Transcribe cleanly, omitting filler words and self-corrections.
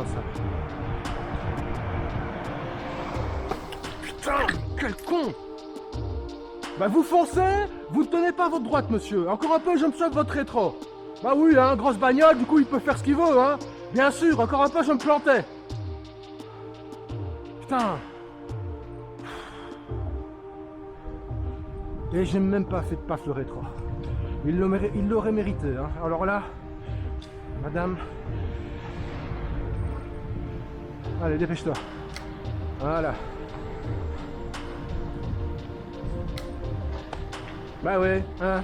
comment ça. Putain, quel con! Bah vous foncez, vous ne tenez pas votre droite, monsieur. Encore un peu, je me chope votre rétro. Bah oui, hein, grosse bagnole, du coup il peut faire ce qu'il veut, hein. Bien sûr, encore un peu, je me plantais. Putain. Et j'ai même pas fait de paf le rétro. Il l'aurait mérité, hein. Alors là, madame. Allez, dépêche-toi. Voilà. Bah ouais, hein.